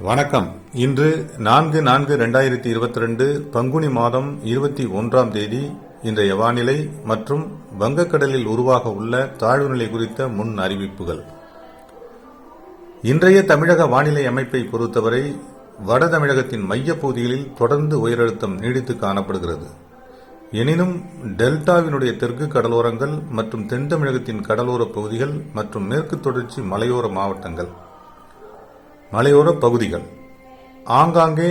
வணக்கம். இன்று 4/4/2022 பங்குனி மாதம் 21ஆம் தேதி இன்றைய வானிலை மற்றும் வங்கக்கடலில் உருவாக உள்ள தாழ்வுநிலை குறித்த முன் அறிவிப்புகள். இன்றைய தமிழக வானிலை அமைப்பை பொறுத்தவரை வட தமிழகத்தின் மையப்பகுதிகளில் தொடர்ந்து உயரழுத்தம் நீடித்து காணப்படுகிறது. எனினும் டெல்டாவினுடைய தெற்கு கடலோரங்கள் மற்றும் தென் தமிழகத்தின் கடலோர பகுதிகள் மற்றும் மேற்கு தொடர்ச்சி மலையோர பகுதிகள் ஆங்காங்கே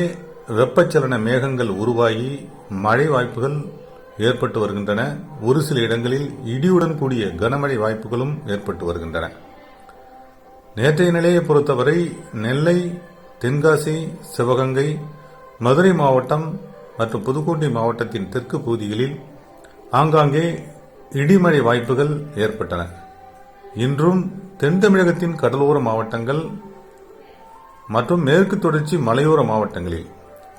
வெப்பச்சலன மேகங்கள் உருவாகி மழை வாய்ப்புகள் ஏற்பட்டு வருகின்றன. ஒரு சில இடங்களில் இடியுடன் கூடிய கனமழை வாய்ப்புகளும் ஏற்பட்டு வருகின்றன. நேற்றைய நிலையை பொறுத்தவரை நெல்லை, தென்காசி, சிவகங்கை, மதுரை மாவட்டம் மற்றும் புதுக்கோட்டை மாவட்டத்தின் தெற்கு பகுதிகளில் ஆங்காங்கே இடிமழை வாய்ப்புகள் ஏற்பட்டன. இன்றும் தென் தமிழகத்தின் கடலோர மாவட்டங்கள் மற்றும் மேற்கு தொடர்ச்சி மலையோர மாவட்டங்களில்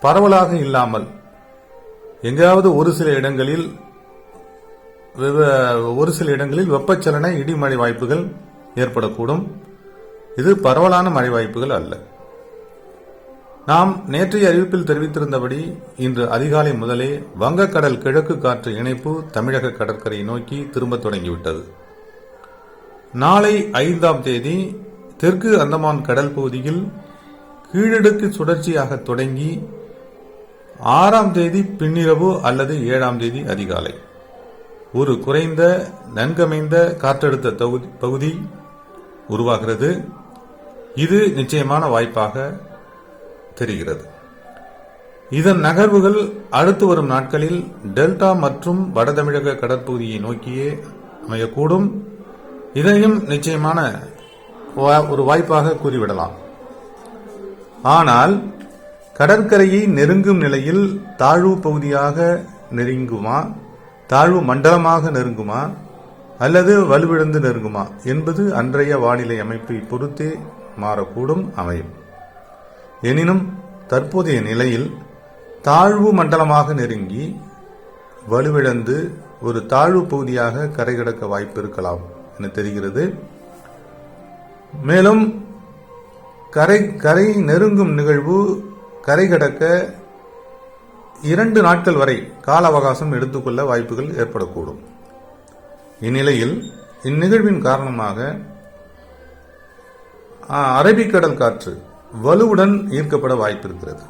பரவலாக இல்லாமல் எங்காவது ஒரு சில இடங்களில் வெப்பச்சலன இடிமழை வாய்ப்புகள் ஏற்படக்கூடும். இது பரவலான மழை வாய்ப்புகள் அல்ல. நாம் நேற்றைய அறிவிப்பில் தெரிவித்திருந்தபடி இன்று அதிகாலை முதலே வங்கக்கடல் கிழக்கு காற்று இணைப்பு தமிழக கடற்கரையை நோக்கி திரும்ப தொடங்கிவிட்டது. நாளை 5ஆம் தேதி தெற்கு அந்தமான் கடல் பகுதியில் கீழடுக்கு சுழற்சியாக தொடங்கி 6ஆம் தேதி பின்னிரவு அல்லது 7ஆம் தேதி அதிகாலை ஒரு குறைந்த நன்கமைந்த காற்றழுத்த பகுதி உருவாகிறது. இது நிச்சயமான வாய்ப்பாக தெரிகிறது. இதன் நகர்வுகள் அடுத்து வரும் நாட்களில் டெல்டா மற்றும் வட தமிழக கடற்பகுதியை நோக்கியே அமையக்கூடும். இதையும் நிச்சயமான ஒரு வாய்ப்பாக கூறிவிடலாம். ஆனால் கடற்கரையை நெருங்கும் நிலையில் தாழ்வு பகுதியாக நெருங்குமா, தாழ்வு மண்டலமாக நெருங்குமா அல்லது வலுவிழந்து நெருங்குமா என்பது அன்றைய வானிலை அமைப்பை பொறுத்தே மாறக்கூடும், அமையும். எனினும் தற்போதைய நிலையில் தாழ்வு மண்டலமாக நெருங்கி வலுவிழந்து ஒரு தாழ்வு பகுதியாக கரை கடக்க வாய்ப்பு இருக்கலாம் என தெரிகிறது. மேலும் கரை நெருங்கும் நிகழ்வு கரை கடக்க 2 நாட்கள் வரை கால அவகாசம் எடுத்துக்கொள்ள வாய்ப்புகள் ஏற்படக்கூடும். இந்நிலையில் இந்நிகழ்வின் காரணமாக அரபிக்கடல் காற்று வலுவுடன் ஈர்க்கப்பட வாய்ப்பு இருக்கிறது.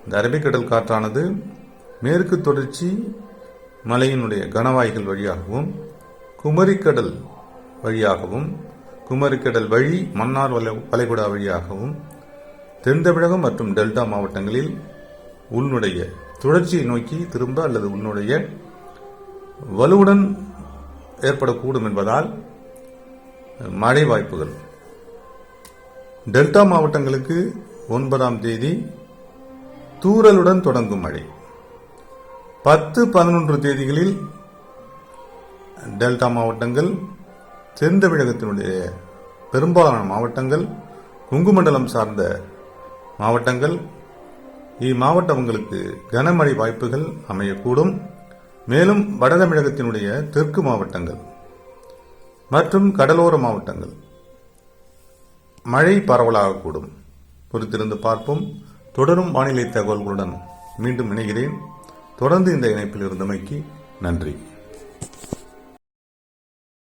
இந்த அரபிக்கடல் காற்றானது மேற்கு தொடர்ச்சி மலையினுடைய கனவாய்கள் வழியாகவும் குமரிக்கடல் வழியாகவும் குமரிக்கடல் வழி மன்னார் வளைகுடா வழியாகவும் தென் தமிழகம் மற்றும் டெல்டா மாவட்டங்களில் உள்நுடைய சுழற்சியை நோக்கி திரும்ப அல்லது உள்நுடைய வலுவுடன் ஏற்படக்கூடும் என்பதால் மழை வாய்ப்புகள் டெல்டா மாவட்டங்களுக்கு 9ஆம் தேதி தூறலுடன் தொடங்கும் மழை. 10-11 தேதிகளில் டெல்டா மாவட்டங்கள், தென் தமிழகத்தினுடைய பெரும்பாலான மாவட்டங்கள், குங்குமண்டலம் சார்ந்த மாவட்டங்கள், இம்மாவட்டங்களுக்கு கனமழை வாய்ப்புகள் அமையக்கூடும். மேலும் வட தமிழகத்தினுடைய தெற்கு மாவட்டங்கள் மற்றும் கடலோர மாவட்டங்கள் மழை பரவலாகக்கூடும். பொறுத்திருந்து பார்ப்போம். தொடரும் வானிலை தகவல்களுடன் மீண்டும் இணைகிறேன். தொடர்ந்து இந்த இணைப்பில் இருந்தமைக்கு நன்றி.